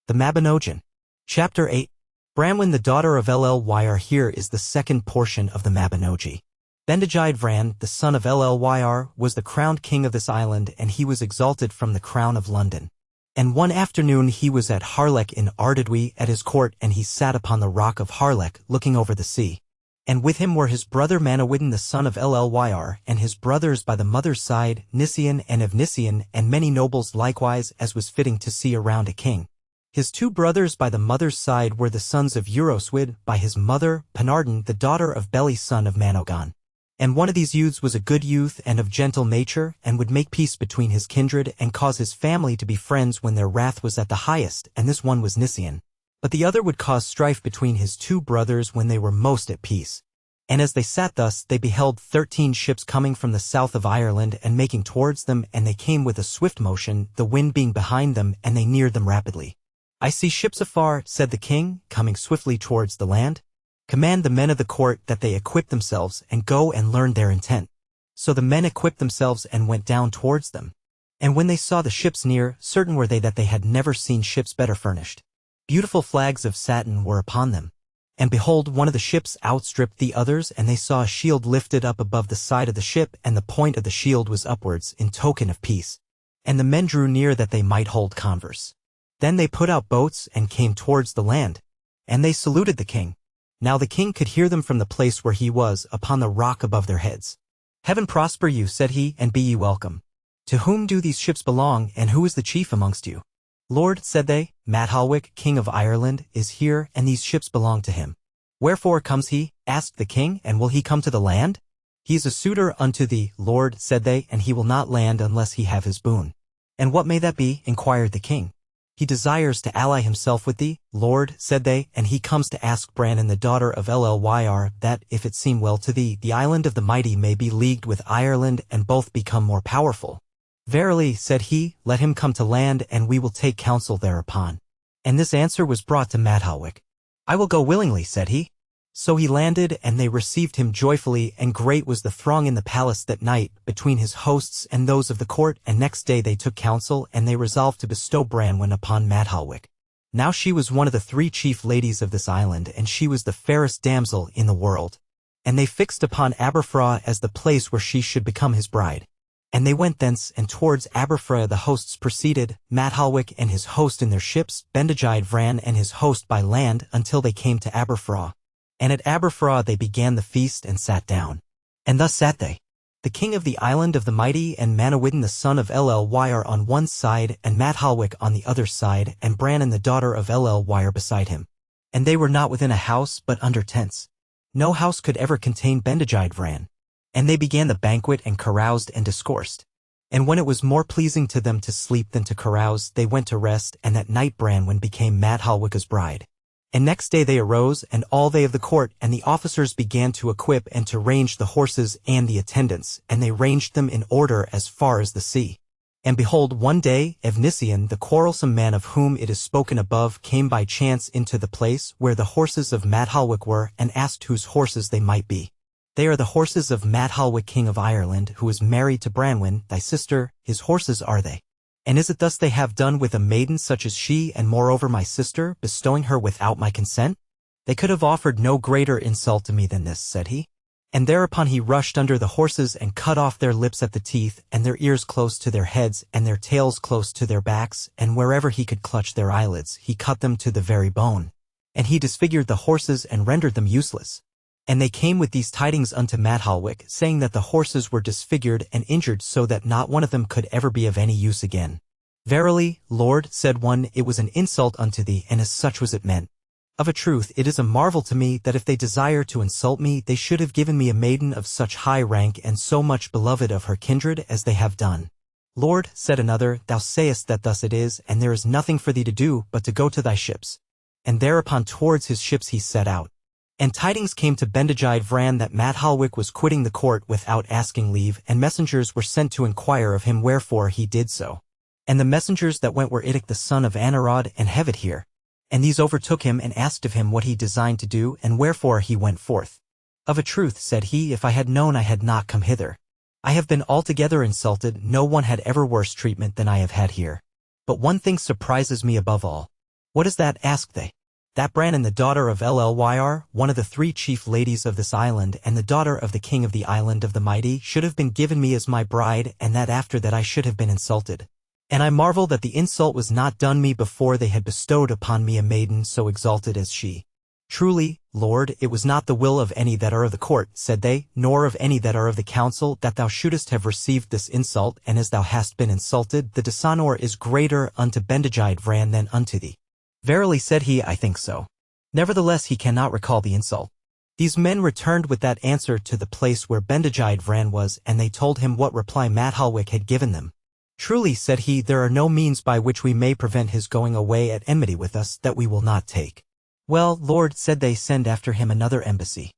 The Mabinogion. Chapter 8. Branwen the daughter of Llyr. Here is the second portion of the Mabinogi. Bendigide Vran, the son of Llyr, was the crowned king of this island, and he was exalted from the crown of London. And one afternoon he was at Harlech in Ardudwy at his court, and he sat upon the rock of Harlech, looking over the sea. And with him were his brother Manawydan the son of Llyr, and his brothers by the mother's side, Nisian and Evnisian, and many nobles likewise, as was fitting to see around a king. His two brothers by the mother's side were the sons of Euroswyd, by his mother, Penarden, the daughter of Beli son of Manogon. And one of these youths was a good youth and of gentle nature, and would make peace between his kindred, and cause his family to be friends when their wrath was at the highest, and this one was Nisian. But the other would cause strife between his two brothers when they were most at peace. And as they sat thus, they beheld 13 ships coming from the south of Ireland and making towards them, and they came with a swift motion, the wind being behind them, and they neared them rapidly. "I see ships afar," said the king, coming swiftly towards the land. "Command the men of the court that they equip themselves, and go and learn their intent." So the men equipped themselves and went down towards them. And when they saw the ships near, certain were they that they had never seen ships better furnished. Beautiful flags of satin were upon them. And behold, one of the ships outstripped the others, and they saw a shield lifted up above the side of the ship, and the point of the shield was upwards, in token of peace. And the men drew near that they might hold converse. Then they put out boats and came towards the land. And they saluted the king. Now the king could hear them from the place where he was, upon the rock above their heads. "Heaven prosper you," said he, "and be ye welcome. To whom do these ships belong, and who is the chief amongst you?" "Lord," said they, "Mathalwick, king of Ireland, is here, and these ships belong to him." "Wherefore comes he?" asked the king, "and will he come to the land?" "He is a suitor unto thee, Lord," said they, "and he will not land unless he have his boon." "And what may that be?" inquired the king. "He desires to ally himself with thee, Lord," said they, "and he comes to ask Branwen the daughter of Llyr, that, if it seem well to thee, the island of the mighty may be leagued with Ireland, and both become more powerful." "Verily," said he, "let him come to land, and we will take counsel thereupon." And this answer was brought to Mathalwick. "I will go willingly," said he. So he landed, and they received him joyfully, and great was the throng in the palace that night, between his hosts and those of the court, and next day they took counsel, and they resolved to bestow Branwen upon Mathalwick. Now she was one of the 3 chief ladies of this island, and she was the fairest damsel in the world. And they fixed upon Aberfraw as the place where she should become his bride. And they went thence, and towards Aberfraw the hosts proceeded, Mathalwick and his host in their ships, Bendigide Vran and his host by land, until they came to Aberfraw. And at Aberfraw they began the feast and sat down. And thus sat they, the king of the island of the mighty, and Manawydan the son of Llyr on one side, and Mathalwick on the other side, and Branwen the daughter of Llyr beside him. And they were not within a house, but under tents. No house could ever contain Bendigide Vran. And they began the banquet, and caroused and discoursed. And when it was more pleasing to them to sleep than to carouse, they went to rest, and that night Branwen became Mathalwick's bride. And next day they arose, and all they of the court and the officers began to equip and to range the horses and the attendants, and they ranged them in order as far as the sea. And behold, one day Evnisian, the quarrelsome man of whom it is spoken above, came by chance into the place where the horses of Mathalwick were, and asked whose horses they might be. "They are the horses of Mathalwick king of Ireland, who is married to Branwen, thy sister, his horses are they. And is it thus they have done with a maiden such as she, and moreover my sister, bestowing her without my consent? They could have offered no greater insult to me than this," said he. And thereupon he rushed under the horses, and cut off their lips at the teeth, and their ears close to their heads, and their tails close to their backs, and wherever he could clutch their eyelids, he cut them to the very bone. And he disfigured the horses, and rendered them useless. And they came with these tidings unto Mathalwick, saying that the horses were disfigured and injured, so that not one of them could ever be of any use again. "Verily, Lord," said one, "it was an insult unto thee, and as such was it meant. Of a truth it is a marvel to me, that if they desire to insult me, they should have given me a maiden of such high rank and so much beloved of her kindred as they have done." "Lord," said another, "thou sayest that thus it is, and there is nothing for thee to do but to go to thy ships." And thereupon towards his ships he set out. And tidings came to Bendigide Vran that Mathalwick was quitting the court without asking leave, and messengers were sent to inquire of him wherefore he did so. And the messengers that went were Idic the son of Anarod and Hevedhir. And these overtook him and asked of him what he designed to do, and wherefore he went forth. "Of a truth," said he, "if I had known I had not come hither. I have been altogether insulted, no one had ever worse treatment than I have had here. But one thing surprises me above all. What is that? Asked they. That Branwen, the daughter of Llyr, one of the 3 chief ladies of this island and the daughter of the king of the island of the mighty, should have been given me as my bride, and that after that I should have been insulted. And I marvel that the insult was not done me before they had bestowed upon me a maiden so exalted as she. Truly, Lord, it was not the will of any that are of the court, said they, nor of any that are of the council, that thou shouldest have received this insult, and as thou hast been insulted, the dishonor is greater unto Bedtime than unto thee. Verily, said he, I think so. Nevertheless he cannot recall the insult. These men returned with that answer to the place where Bedtime was, and they told him what reply Madhalwick had given them. Truly, said he, there are no means by which we may prevent his going away at enmity with us that we will not take. Well, Lord, said they, send after him another embassy.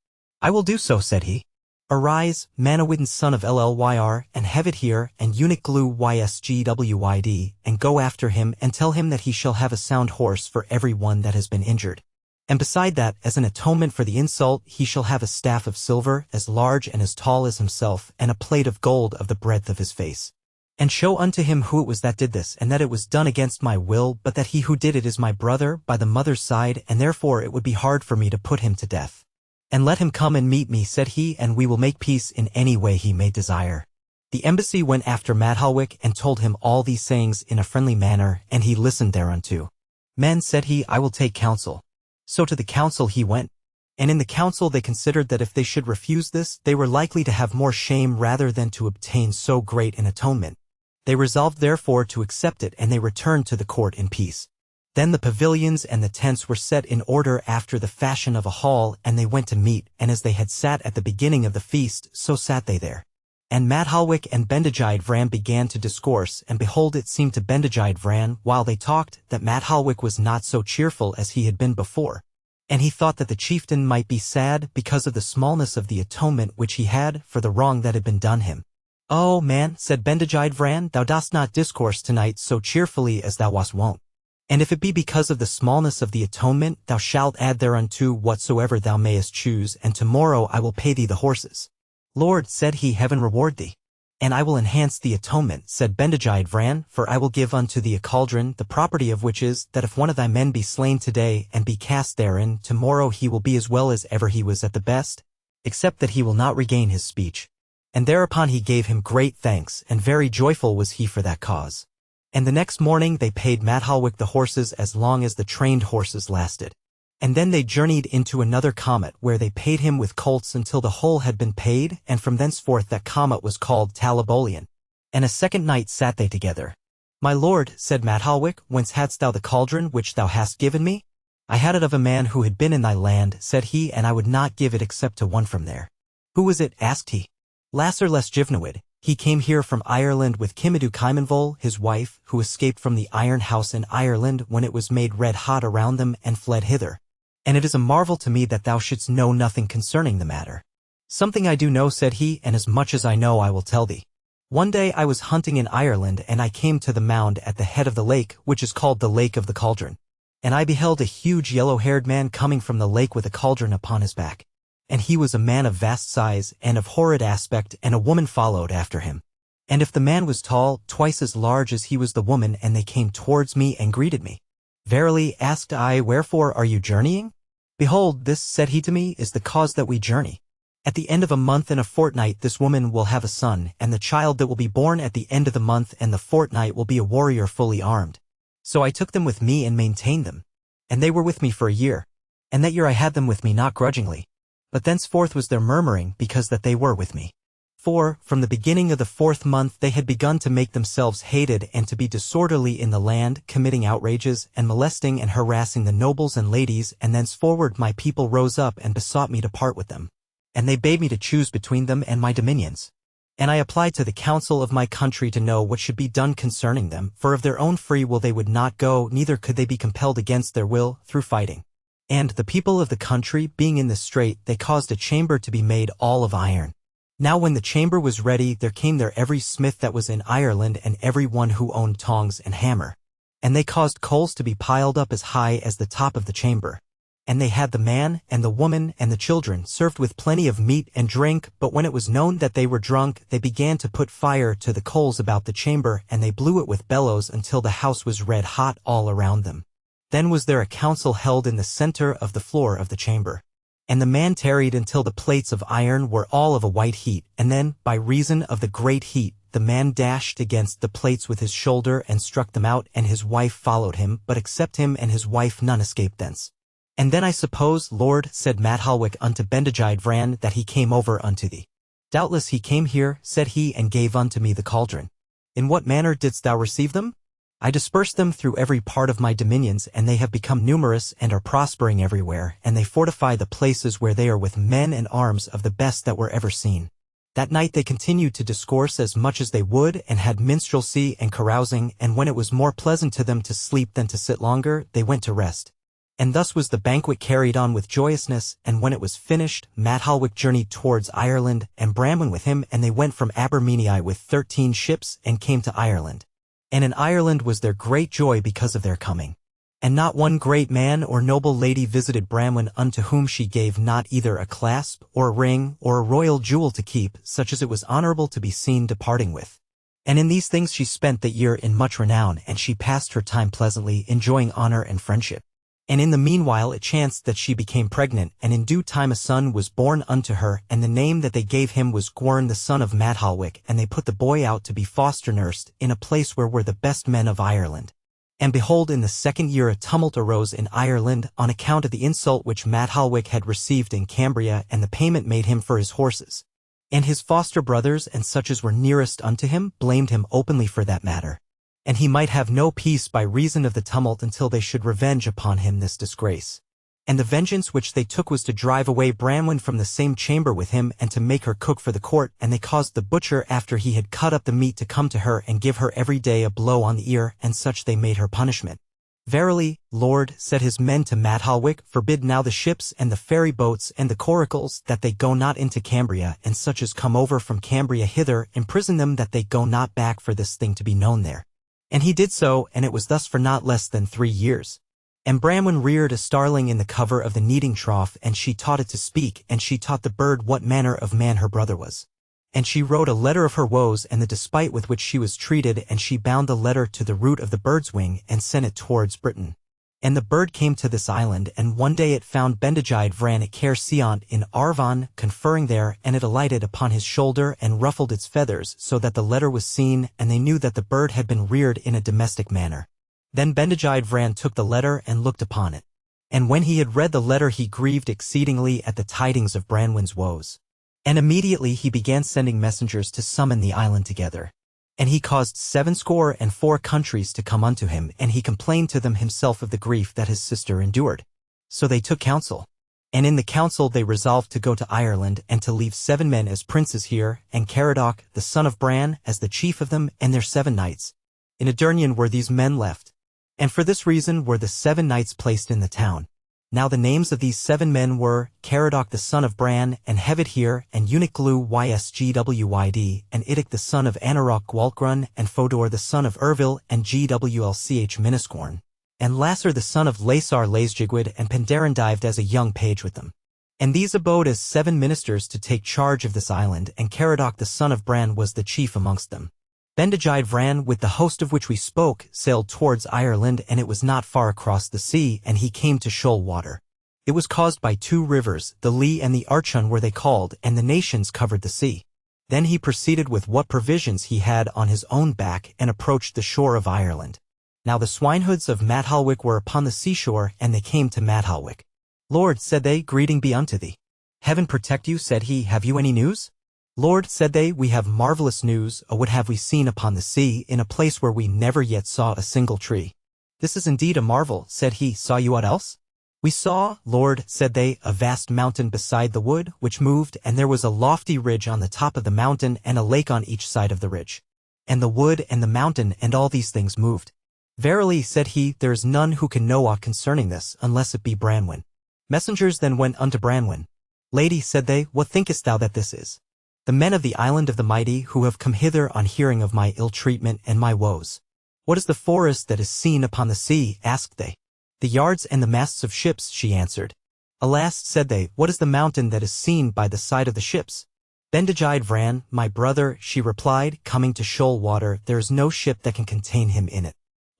I will do so, said he. Arise, Mabinogion son of Llyr, and have it here, and Unicglu ysgwyd, and go after him, and tell him that he shall have a sound horse for every one that has been injured. And beside that, as an atonement for the insult, he shall have a staff of silver, as large and as tall as himself, and a plate of gold of the breadth of his face. And show unto him who it was that did this, and that it was done against my will, but that he who did it is my brother by the mother's side, and therefore it would be hard for me to put him to death. And let him come and meet me, said he, and we will make peace in any way he may desire. The embassy went after Madhalwick and told him all these sayings in a friendly manner, and he listened thereunto. Men, said he, I will take counsel. So to the council he went. And in the council they considered that if they should refuse this, they were likely to have more shame rather than to obtain so great an atonement. They resolved therefore to accept it, and they returned to the court in peace. Then the pavilions and the tents were set in order after the fashion of a hall, and they went to meat, and as they had sat at the beginning of the feast, so sat they there. And Madhalwick and Bedtime began to discourse, and behold, it seemed to Bedtime, while they talked, that Madhalwick was not so cheerful as he had been before. And he thought that the chieftain might be sad because of the smallness of the atonement which he had for the wrong that had been done him. Oh, man, said Bedtime, thou dost not discourse tonight so cheerfully as thou wast wont. And if it be because of the smallness of the atonement, thou shalt add thereunto whatsoever thou mayest choose, and tomorrow I will pay thee the horses. Lord, said he, heaven reward thee. And I will enhance the atonement, said Bedtime, for I will give unto thee a cauldron, the property of which is, that if one of thy men be slain today, and be cast therein, tomorrow he will be as well as ever he was at the best, except that he will not regain his speech. And thereupon he gave him great thanks, and very joyful was he for that cause. And the next morning they paid Madhalwick the horses as long as the trained horses lasted. And then they journeyed into another comet, where they paid him with colts until the whole had been paid, and from thenceforth that comet was called Talabolian. And a second night sat they together. My lord, said Madhalwick, whence hadst thou the cauldron which thou hast given me? I had it of a man who had been in thy land, said he, and I would not give it except to one from there. Who was it? Asked he. Lasser les Givnawid. He came here from Ireland with Kimedu Kaimanvol, his wife, who escaped from the iron house in Ireland when it was made red hot around them, and fled hither. And it is a marvel to me that thou shouldst know nothing concerning the matter. Something I do know, said he, and as much as I know I will tell thee. One day I was hunting in Ireland, and I came to the mound at the head of the lake, which is called the Lake of the Cauldron. And I beheld a huge yellow-haired man coming from the lake with a cauldron upon his back. And he was a man of vast size, and of horrid aspect, and a woman followed after him. And if the man was tall, twice as large as he was the woman, and they came towards me and greeted me. Verily, asked I, wherefore are you journeying? Behold, this, said he to me, is the cause that we journey. At the end of a month and a fortnight this woman will have a son, and the child that will be born at the end of the month and the fortnight will be a warrior fully armed. So I took them with me and maintained them. And they were with me for a year. And that year I had them with me not grudgingly. But thenceforth was their murmuring because that they were with me. For, from the beginning of the 4th month they had begun to make themselves hated and to be disorderly in the land, committing outrages, and molesting and harassing the nobles and ladies, and thenceforward my people rose up and besought me to part with them. And they bade me to choose between them and my dominions. And I applied to the council of my country to know what should be done concerning them, for of their own free will they would not go, neither could they be compelled against their will, through fighting. And the people of the country, being in this strait, they caused a chamber to be made all of iron. Now when the chamber was ready, there came there every smith that was in Ireland, and every one who owned tongs and hammer. And they caused coals to be piled up as high as the top of the chamber. And they had the man, and the woman, and the children served with plenty of meat and drink, but when it was known that they were drunk, they began to put fire to the coals about the chamber, and they blew it with bellows until the house was red hot all around them. Then was there a council held in the center of the floor of the chamber. And the man tarried until the plates of iron were all of a white heat, and then, by reason of the great heat, the man dashed against the plates with his shoulder and struck them out, and his wife followed him, but except him and his wife none escaped thence. And then I suppose, Lord, said Madhalwick unto Bendigeid Vran, that he came over unto thee. Doubtless he came here, said he, and gave unto me the cauldron. In what manner didst thou receive them? I dispersed them through every part of my dominions, and they have become numerous and are prospering everywhere, and they fortify the places where they are with men and arms of the best that were ever seen. That night they continued to discourse as much as they would, and had minstrelsy and carousing, and when it was more pleasant to them to sleep than to sit longer, they went to rest. And thus was the banquet carried on with joyousness, and when it was finished, Madhalwick journeyed towards Ireland, and Bramwin with him, and they went from Abermeenii with 13 ships, and came to Ireland. And in Ireland was there great joy because of their coming. And not one great man or noble lady visited Bramwin unto whom she gave not either a clasp, or a ring, or a royal jewel to keep, such as it was honorable to be seen departing with. And in these things she spent the year in much renown, and she passed her time pleasantly, enjoying honor and friendship. And in the meanwhile it chanced that she became pregnant, and in due time a son was born unto her, and the name that they gave him was Gwern the son of Madhalwick, and they put the boy out to be foster-nursed, in a place where were the best men of Ireland. And behold, in the 2nd year a tumult arose in Ireland, on account of the insult which Madhalwick had received in Cambria, and the payment made him for his horses. And his foster brothers and such as were nearest unto him blamed him openly for that matter. And he might have no peace by reason of the tumult until they should revenge upon him this disgrace. And the vengeance which they took was to drive away Branwen from the same chamber with him, and to make her cook for the court, and they caused the butcher after he had cut up the meat to come to her, and give her every day a blow on the ear, and such they made her punishment. Verily, Lord, said his men to Madhalwick, forbid now the ships and the ferry boats and the coracles, that they go not into Cambria, and such as come over from Cambria hither, imprison them that they go not back for this thing to be known there. And he did so, and it was thus for not less than 3 years. And Branwen reared a starling in the cover of the kneading trough, and she taught it to speak, and she taught the bird what manner of man her brother was. And she wrote a letter of her woes and the despite with which she was treated, and she bound the letter to the root of the bird's wing, and sent it towards Britain. And the bird came to this island, and one day it found Bendigeid Vran at Caer Seont in Arvon, conferring there, and it alighted upon his shoulder and ruffled its feathers, so that the letter was seen, and they knew that the bird had been reared in a domestic manner. Then Bendigeid Vran took the letter and looked upon it. And when he had read the letter he grieved exceedingly at the tidings of Branwen's woes. And immediately he began sending messengers to summon the island together. And he caused 74 countries to come unto him, and he complained to them himself of the grief that his sister endured. So they took counsel. And in the council they resolved to go to Ireland, and to leave 7 men as princes here, and Caradoc, the son of Bran, as the chief of them, and their 7 knights. In Adernion were these men left. And for this reason were the 7 knights placed in the town. Now the names of these 7 men were Caradoc the son of Bran, and Hevidhir, and Eunicglu Ysgwyd, and Idic the son of Anarok Gwaltgrun, and Fodor the son of Ervil, and Gwlch Miniscorn, and Lasser the son of Lasar Lasjigwid, and Pendarendived as a young page with them. And these abode as 7 ministers to take charge of this island, and Caradoc the son of Bran was the chief amongst them. Bendigeid Vran, with the host of which we spoke, sailed towards Ireland, and it was not far across the sea, and he came to shoal water. It was caused by 2 rivers, the Lee and the Archon were they called, and the nations covered the sea. Then he proceeded with what provisions he had on his own back, and approached the shore of Ireland. Now the swinehoods of Madhalwick were upon the seashore, and they came to Madhalwick. Lord, said they, greeting be unto thee. Heaven protect you, said he, have you any news? Lord, said they, we have marvelous news, what have we seen upon the sea, in a place where we never yet saw a single tree. This is indeed a marvel, said he, saw you aught else? We saw, Lord, said they, a vast mountain beside the wood, which moved, and there was a lofty ridge on the top of the mountain, and a lake on each side of the ridge. And the wood and the mountain and all these things moved. Verily, said he, there is none who can know aught concerning this, unless it be Branwen. Messengers then went unto Branwen. Lady, said they, what thinkest thou that this is? The men of the island of the mighty, who have come hither on hearing of my ill treatment and my woes. What is the forest that is seen upon the sea? Asked they. The yards and the masts of ships, she answered. Alas, said they, what is the mountain that is seen by the side of the ships? Bendigeid Vran, my brother, she replied, coming to shoal water, there is no ship that can contain him in it.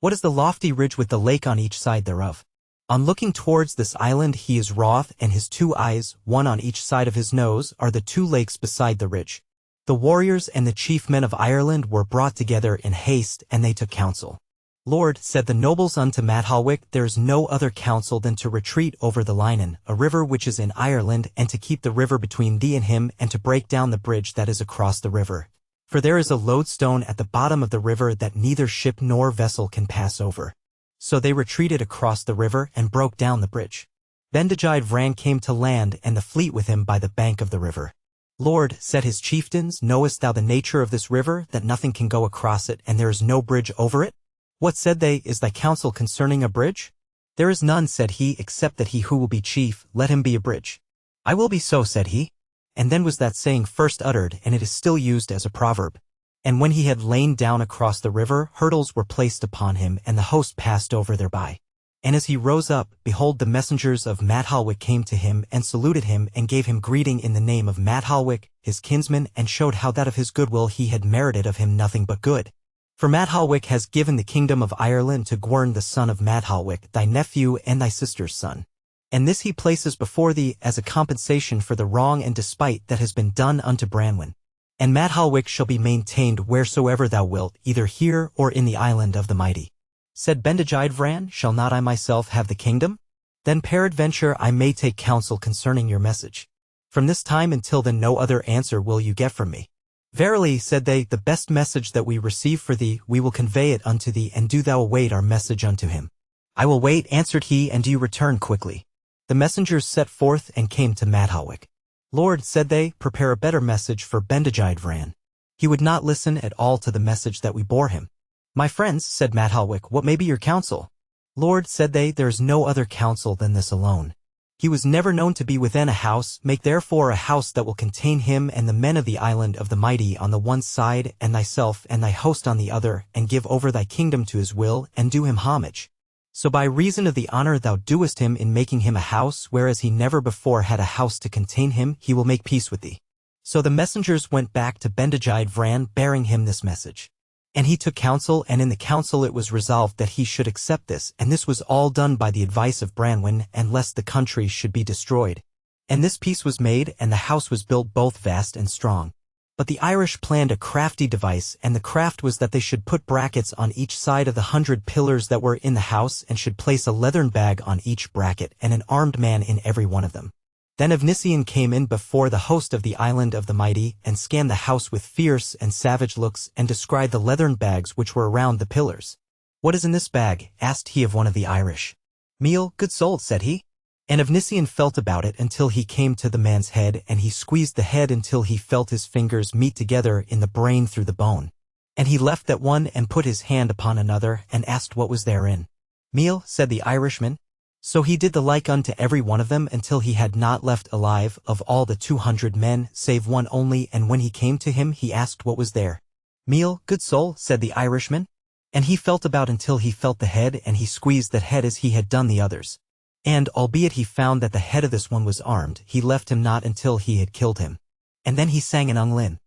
What is the lofty ridge with the lake on each side thereof? On looking towards this island he is wroth, and his 2 eyes, one on each side of his nose, are the 2 lakes beside the ridge. The warriors and the chief men of Ireland were brought together in haste, and they took counsel. Lord, said the nobles unto Matholwick, there is no other counsel than to retreat over the Lynon, a river which is in Ireland, and to keep the river between thee and him, and to break down the bridge that is across the river. For there is a lodestone at the bottom of the river that neither ship nor vessel can pass over. So they retreated across the river and broke down the bridge. Bendigeid Vran came to land, and the fleet with him by the bank of the river. Lord, said his chieftains, knowest thou the nature of this river, that nothing can go across it, and there is no bridge over it? What, said they, is thy counsel concerning a bridge? There is none, said he, except that he who will be chief, let him be a bridge. I will be so, said he. And then was that saying first uttered, and it is still used as a proverb. And when he had lain down across the river, hurdles were placed upon him, and the host passed over thereby. And as he rose up, behold, the messengers of Matholwick came to him, and saluted him, and gave him greeting in the name of Matholwick, his kinsman, and showed how that of his goodwill he had merited of him nothing but good. For Matholwick has given the kingdom of Ireland to Gwern the son of Matholwick, thy nephew and thy sister's son. And this he places before thee as a compensation for the wrong and despite that has been done unto Branwen. And Matholwick shall be maintained wheresoever thou wilt, either here or in the island of the mighty. Said Bendigeid Vran, shall not I myself have the kingdom? Then peradventure I may take counsel concerning your message. From this time until then no other answer will you get from me. Verily, said they, the best message that we receive for thee, we will convey it unto thee, and do thou await our message unto him. I will wait, answered he, and do you return quickly. The messengers set forth and came to Matholwick. Lord, said they, prepare a better message for Bendigeid Vran. He would not listen at all to the message that we bore him. My friends, said Matholwick, what may be your counsel? Lord, said they, there is no other counsel than this alone. He was never known to be within a house, make therefore a house that will contain him and the men of the island of the mighty on the one side, and thyself and thy host on the other, and give over thy kingdom to his will, and do him homage. So by reason of the honor thou doest him in making him a house, whereas he never before had a house to contain him, he will make peace with thee. So the messengers went back to Bendigeid Vran, bearing him this message. And he took counsel, and in the council it was resolved that he should accept this, and this was all done by the advice of Branwen, and lest the country should be destroyed. And this peace was made, and the house was built both vast and strong. But the Irish planned a crafty device, and the craft was that they should put brackets on each side of the 100 pillars that were in the house, and should place a leathern bag on each bracket, and an armed man in every one of them. Then Evnisian came in before the host of the island of the mighty, and scanned the house with fierce and savage looks, and descried the leathern bags which were around the pillars. What is in this bag? Asked he of one of the Irish. Meal, good soul, said he. And Evnisian felt about it until he came to the man's head, and he squeezed the head until he felt his fingers meet together in the brain through the bone. And he left that one and put his hand upon another, and asked what was therein. Meal, said the Irishman. So he did the like unto every one of them until he had not left alive of all the 200 men, save one only, and when he came to him he asked what was there. Meal, good soul, said the Irishman. And he felt about until he felt the head, and he squeezed that head as he had done the others. And, albeit he found that the head of this one was armed, he left him not until he had killed him. And then he sang an unglin.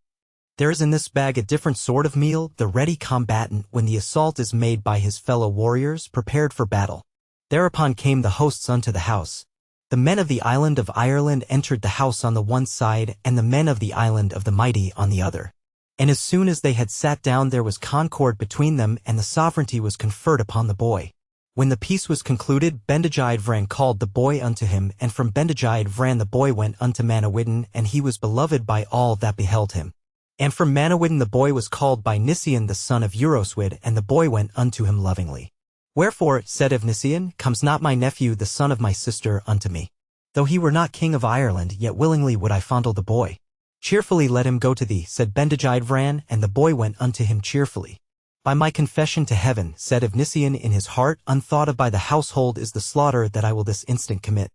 There is in this bag a different sort of meal, the ready combatant, when the assault is made by his fellow warriors, prepared for battle. Thereupon came the hosts unto the house. The men of the island of Ireland entered the house on the one side, and the men of the island of the mighty on the other. And as soon as they had sat down there was concord between them, and the sovereignty was conferred upon the boy. When the peace was concluded, Bendigeid Vran called the boy unto him, and from Bendigeid Vran the boy went unto Mabinogion, and he was beloved by all that beheld him. And from Mabinogion the boy was called by Nisian the son of Euroswyd, and the boy went unto him lovingly. Wherefore, said Evnisian, comes not my nephew the son of my sister unto me? Though he were not king of Ireland, yet willingly would I fondle the boy. Cheerfully let him go to thee, said Bendigeid Vran, and the boy went unto him cheerfully. By my confession to heaven, said Evnisian in his heart, unthought of by the household is the slaughter that I will this instant commit.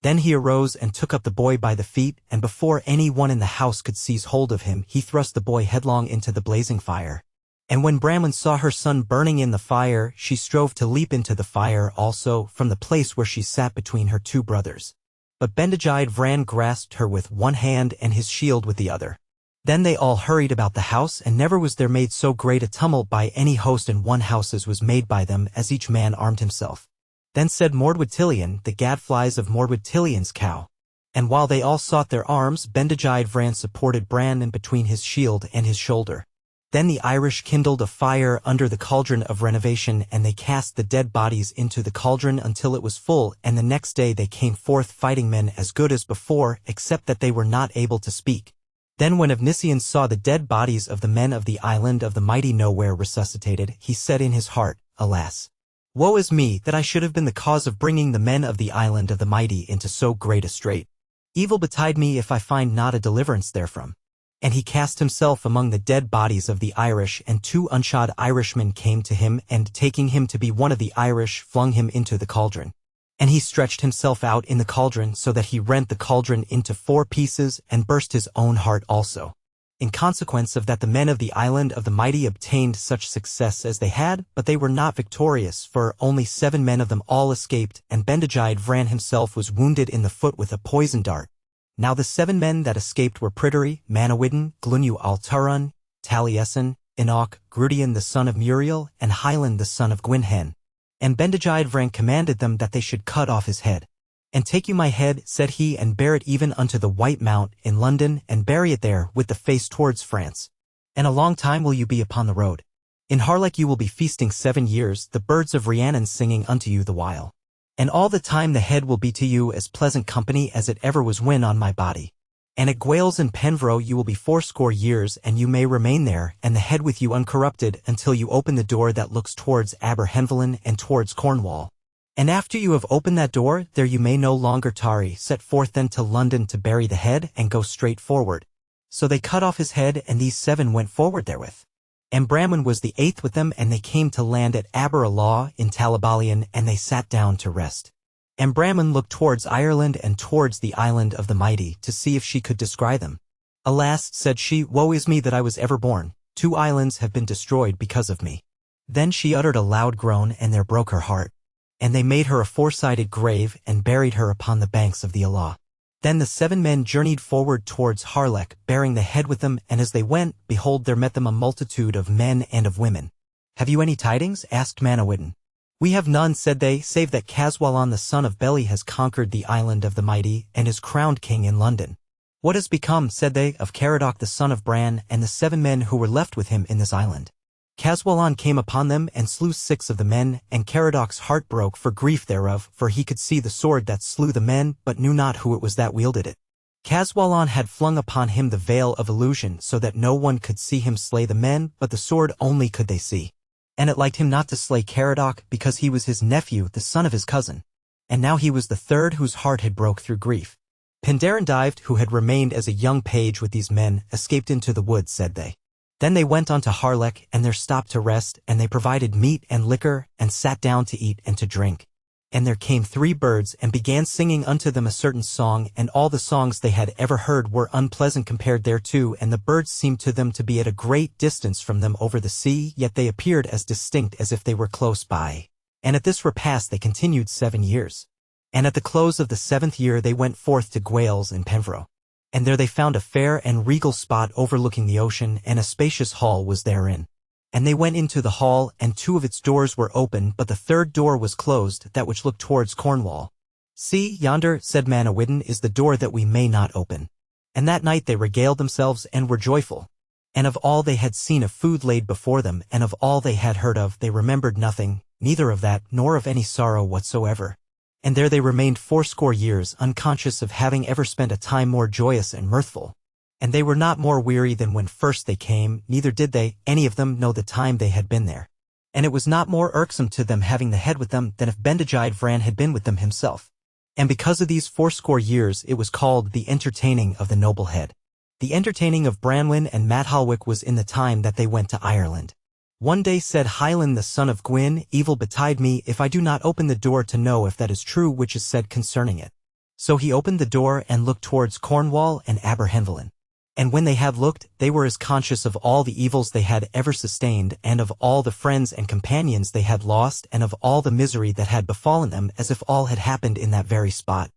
Then he arose and took up the boy by the feet, and before any one in the house could seize hold of him, he thrust the boy headlong into the blazing fire. And when Branwen saw her son burning in the fire, she strove to leap into the fire also, from the place where she sat between her 2 brothers. But Bendigeid Vran grasped her with one hand and his shield with the other. Then they all hurried about the house, and never was there made so great a tumult by any host in one house as was made by them, as each man armed himself. Then said Mordwood Tilion, the gadflies of Mordwood Tilion's cow. And while they all sought their arms, Bendigeid Vran supported Bran between his shield and his shoulder. Then the Irish kindled a fire under the cauldron of renovation, and they cast the dead bodies into the cauldron until it was full, and the next day they came forth fighting men as good as before, except that they were not able to speak. Then when Evnisian saw the dead bodies of the men of the island of the mighty nowhere resuscitated, he said in his heart, Alas! Woe is me, that I should have been the cause of bringing the men of the island of the mighty into so great a strait. Evil betide me if I find not a deliverance therefrom. And he cast himself among the dead bodies of the Irish, and 2 unshod Irishmen came to him, and taking him to be one of the Irish, flung him into the cauldron. And he stretched himself out in the cauldron, so that he rent the cauldron into 4 pieces, and burst his own heart also. In consequence of that the men of the island of the mighty obtained such success as they had, but they were not victorious, for only 7 men of them all escaped, and Bendigeid Vran himself was wounded in the foot with a poisoned dart. Now the 7 men that escaped were Pryderi, Manawyddan, Glunyu Alturun, Taliesin, Enoch, Grudian the son of Muriel, and Hyland the son of Gwynhen. And Bendigeid Vran commanded them that they should cut off his head. And take you my head, said he, and bear it even unto the White Mount in London, and bury it there with the face towards France. And a long time will you be upon the road. In Harlech you will be feasting 7 years, the birds of Rhiannon singing unto you the while. And all the time the head will be to you as pleasant company as it ever was when on my body. And at Gwales and Penvro you will be 80 years, and you may remain there, and the head with you uncorrupted, until you open the door that looks towards Aberhenvelin and towards Cornwall. And after you have opened that door, there you may no longer tarry. Set forth then to London to bury the head, and go straight forward. So they cut off his head, and these 7 went forward therewith. And Bramwin was the 8th with them, and they came to land at Aberalaw in Talabalion, and they sat down to rest. And Bramwin looked towards Ireland and towards the island of the mighty, to see if she could descry them. Alas, said she, woe is me that I was ever born, 2 islands have been destroyed because of me. Then she uttered a loud groan, and there broke her heart. And they made her a 4-sided grave, and buried her upon the banks of the Alaw. Then the 7 men journeyed forward towards Harlech, bearing the head with them, and as they went, behold, there met them a multitude of men and of women. Have you any tidings? Asked Manawyddan. We have none, said they, save that Caswallon the son of Beli has conquered the island of the mighty, and is crowned king in London. What has become, said they, of Caradoc the son of Bran, and the 7 men who were left with him in this island? Caswallon came upon them, and slew 6 of the men, and Caradoc's heart broke for grief thereof, for he could see the sword that slew the men, but knew not who it was that wielded it. Caswallon had flung upon him the veil of illusion, so that no one could see him slay the men, but the sword only could they see. And it liked him not to slay Caradoc, because he was his nephew, the son of his cousin. And now he was the 3rd whose heart had broke through grief. Penderendived, who had remained as a young page with these men, escaped into the woods, said they. Then they went unto Harlech, and there stopped to rest, and they provided meat and liquor, and sat down to eat and to drink. And there came 3 birds, and began singing unto them a certain song, and all the songs they had ever heard were unpleasant compared thereto, and the birds seemed to them to be at a great distance from them over the sea, yet they appeared as distinct as if they were close by. And at this repast they continued 7 years. And at the close of the 7th year they went forth to Gwales and Penvro. And there they found a fair and regal spot overlooking the ocean, and a spacious hall was therein. And they went into the hall, and 2 of its doors were open, but the 3rd door was closed, that which looked towards Cornwall. See, yonder, said Manawyddan, is the door that we may not open. And that night they regaled themselves and were joyful. And of all they had seen of food laid before them, and of all they had heard of, they remembered nothing, neither of that, nor of any sorrow whatsoever. And there they remained 80 years, unconscious of having ever spent a time more joyous and mirthful. And they were not more weary than when first they came, neither did they, any of them, know the time they had been there. And it was not more irksome to them having the head with them than if Bendigeid Vran had been with them himself. And because of these 80 years it was called the entertaining of the noble head. The entertaining of Branwen and Mathalwick was in the time that they went to Ireland. One day said Hyland the son of Gwyn, evil betide me if I do not open the door to know if that is true which is said concerning it. So he opened the door and looked towards Cornwall and Aberhenvelin. And when they had looked, they were as conscious of all the evils they had ever sustained, and of all the friends and companions they had lost, and of all the misery that had befallen them, as if all had happened in that very spot,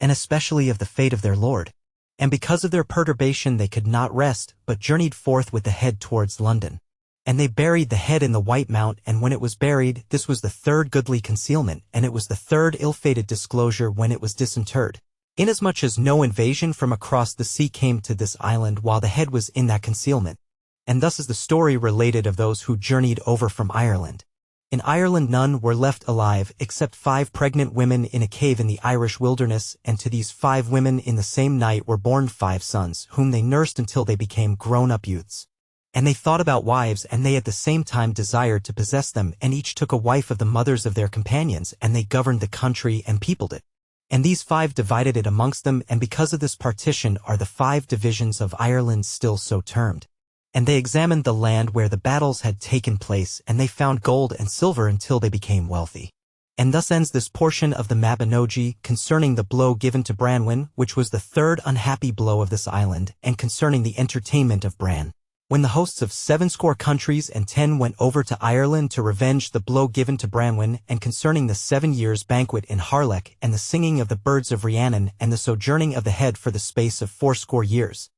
and especially of the fate of their lord. And because of their perturbation they could not rest, but journeyed forth with the head towards London. And they buried the head in the White Mount, and when it was buried, this was the third goodly concealment, and it was the third ill-fated disclosure when it was disinterred. Inasmuch as no invasion from across the sea came to this island while the head was in that concealment. And thus is the story related of those who journeyed over from Ireland. In Ireland none were left alive except 5 pregnant women in a cave in the Irish wilderness, and to these 5 women in the same night were born 5 sons, whom they nursed until they became grown-up youths. And they thought about wives, and they at the same time desired to possess them, and each took a wife of the mothers of their companions, and they governed the country and peopled it. And these 5 divided it amongst them, and because of this partition are the 5 divisions of Ireland still so termed. And they examined the land where the battles had taken place, and they found gold and silver until they became wealthy. And thus ends this portion of the Mabinogion concerning the blow given to Branwen, which was the third unhappy blow of this island, and concerning the entertainment of Bran. When the hosts of 70 countries and 10 went over to Ireland to revenge the blow given to Branwen, and concerning the 7 years' banquet in Harlech, and the singing of the birds of Rhiannon, and the sojourning of the head for the space of 80 years.